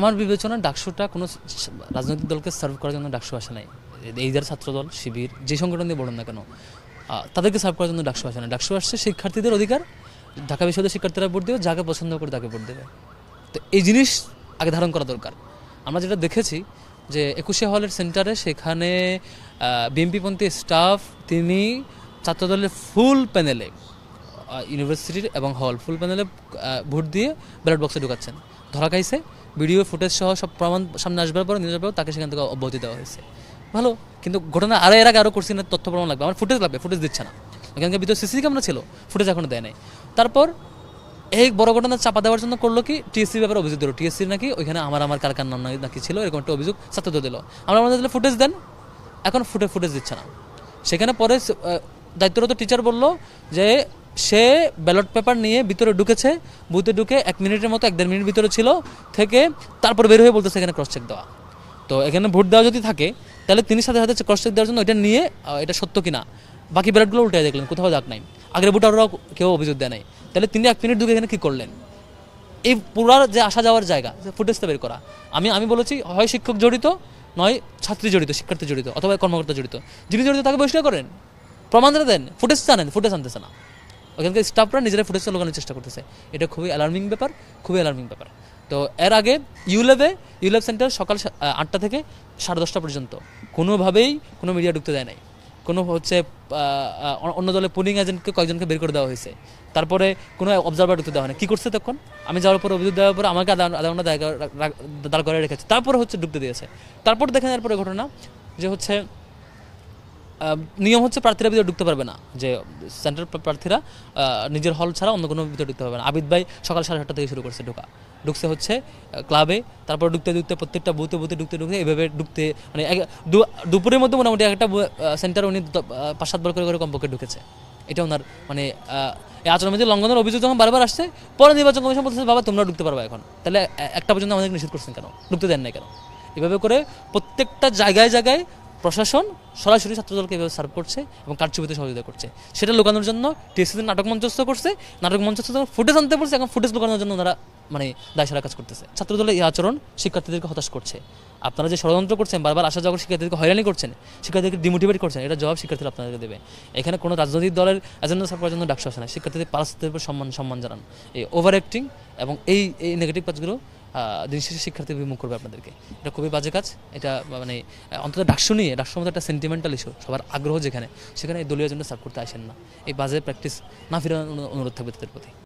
আমার বিবেচনা ডাকসুটা কোনো রাজনৈতিক দলকে সার্ভ করার জন্য ডাকসু আসে নাই। এই যারা ছাত্রদল, শিবির, যে সংগঠন দিয়ে বলুন না কেন, তাদেরকে সার্ভ করার জন্য ডাকসু আসে না। ডাকসু আসছে শিক্ষার্থীদের অধিকার, ঢাকা বিশ্ববিদ্যালয়ের শিক্ষার্থীরা ভোট দেবে, যাকে পছন্দ করে তাকে ভোট দেবে। তো এই জিনিস আগে ধারণ করা দরকার। আমরা যেটা দেখেছি যে 21শে হলের সেন্টারে সেখানে বিএনপিপন্থী স্টাফ তিনি ছাত্রদলের ফুল প্যানেলে, ইউনিভার্সিটির এবং হল ফুল প্যানেলে ভোট দিয়ে ব্যালট বক্সে ঢুকাচ্ছেন। ধরা খাইছে, ভিডিও ফুটেজ সহ সব প্রমাণ সামনে আসবার পর নিয়ে যাবার পর তাকে সেখান থেকে অব্যাহতি দেওয়া হয়েছে। ভালো, কিন্তু ঘটনা এর আগে আরও করছি না, তথ্য প্রমাণ লাগবে, আমার ফুটেজ লাগবে, ফুটেজ দিচ্ছে না। এখানকার ভিতরে সিসি ক্যামেরা ছিল, ফুটেজ এখনো দেয় নাই। তারপর এই বড় ঘটনা চাপা দেওয়ার জন্য করলো কি, টিএসসির ব্যাপারে অভিযোগ দিল। টিএসসির নাকি ওইখানে আমার কারখানার নাম নাকি ছিল, এরকম একটা অভিযোগ ছাত্রদের দিল। আমরা আমাদের দিলে ফুটেজ দেন, এখন ফুটেজ দিচ্ছে না। সেখানে পরে দায়িত্বরত টিচার বলল যে সে ব্যালট পেপার নিয়ে ভিতরে ঢুকেছে, বুথে ঢুকে 1 মিনিটের মতো 1-1.5 মিনিট ভিতরে ছিল থেকে তারপর বের হয়ে বলতেছে এখানে ক্রস চেক দেওয়া। তো এখানে ভোট দেওয়া যদি থাকে তাহলে তিনি সাথে সাথে ক্রস চেক দেওয়ার জন্য এটা নিয়ে এটা সত্য কিনা বাকি ব্যালটগুলো উল্টে দেখলেন, কোথাও দাগ নাই, আগের ভোটাররাও কেউ অভিযোগ দেয় নাই। তাহলে তিনি 1 মিনিট ঢুকে এখানে কী করলেন? এই পুরার যে আসা যাওয়ার জায়গা, ফুটেজটা বের করা। আমি বলেছি হয় শিক্ষক জড়িত, নয় ছাত্রী জড়িত, শিক্ষার্থী জড়িত, অথবা কর্মকর্তা জড়িত। যিনি জড়িত তাকে বহিষ্কার করেন, প্রমাণটা দেন, ফুটেজ জানেন, ফুটেজ আনতেছে না। ওখানকার স্টাফরা নিজেরা ফুটেজটা লোকানোর চেষ্টা করতেছে। এটা খুবই অ্যালার্মিং ব্যাপার, খুবই অ্যালার্মিং ব্যাপার। তো এর আগে ইউল্যাব সেন্টার সকাল 8টা থেকে 10:30 পর্যন্ত কোনোভাবেই কোনো মিডিয়া ঢুকতে দেয় নাই। কোনো অন্য দলের পোলিং এজেন্টকে কয়েকজনকে বের করে দেওয়া হয়েছে। তারপরে কোনো অবজারভার ঢুকতে দেওয়া হয় না। কী করছে তখন? আমি যাওয়ার পর অভিযোগ দেওয়ার পরে আমাকে আধা ঘন্টা দাঁড় করে রেখেছে, তারপরে ঢুকতে দিয়েছে। তারপর দেখেন এরপরে ঘটনা যে নিয়ম প্রার্থীরা ভিতরে ঢুকতে পারবে না, যে সেন্ট্রাল প্রার্থীরা নিজের হল ছাড়া অন্য কোনো ভিতরে ঢুকতে পারবে না। আবিদ ভাই সকাল 7:30 থেকে শুরু করছে ঢুকছে ক্লাবে, তারপর ঢুকতে প্রত্যেকটা বুথে ঢুকতে এইভাবে ঢুকতে মানে দুপুরের মধ্যে মোটামুটি একটা সেন্টার উনি 5-7 বার করে কমপক্ষে ঢুকেছে। এটা ওনার মানে এই আচরণবিধি লঙ্ঘনের অভিযোগ যখন বারবার আসছে, পরে নির্বাচন কমিশন বলতেছে বাবা তোমরা ঢুকতে পারবা এখন। তাহলে একটা পর্যন্ত আমাদেরকে নিষেধ করছেন কেন? ঢুকতে দেন নাই কেন? এভাবে করে প্রত্যেকটা জায়গায় প্রশাসন সরাসরি ছাত্রদলকে এভাবে সার্ভ করছে এবং কারচুপিতে সহযোগিতা করছে। সেটা লুকানোর জন্য টিএসসিতে নাটক মঞ্চস্থ করছে, নাটক মঞ্চস্থ ফুটেজ আনতে বলছে, এখন ফুটেজ লুকানোর জন্য ওনারা মানে দায়সারা কাজ করতেছে। ছাত্রদলের এই আচরণ শিক্ষার্থীদেরকে হতাশ করছে। আপনারা যে ষড়যন্ত্র করছেন, বারবার আসা যাওয়া শিক্ষার্থীদেরকে হয়রানি করছেন, শিক্ষার্থীদেরকে ডিমোটিভেট করছেন, এটা জবাব শিক্ষার্থীরা আপনাদেরকে দেবে। এখানে কোনো রাজনৈতিক দলের এজেন্ডা সার্ভ করার জন্য ডাকসু আসে না। শিক্ষার্থীদের পারস্পরিক উপর সম্মান জানান। এই ওভার অ্যাক্টিং এবং এই নেগেটিভ কাজগুলো দিন শেষে শিক্ষার্থী বিমুখ করবে আপনাদেরকে। এটা খুবই বাজে কাজ। এটা মানে অন্তত ডাকসু মতো একটা সেন্টিমেন্টাল ইস্যু, সবার আগ্রহ সেখানে এই দলীয় এজেন্ডা সার্ভ করতে আসেন না। এই বাজে প্র্যাকটিস না ফেরানোর অনুরোধ থাকবে তাদের প্রতি।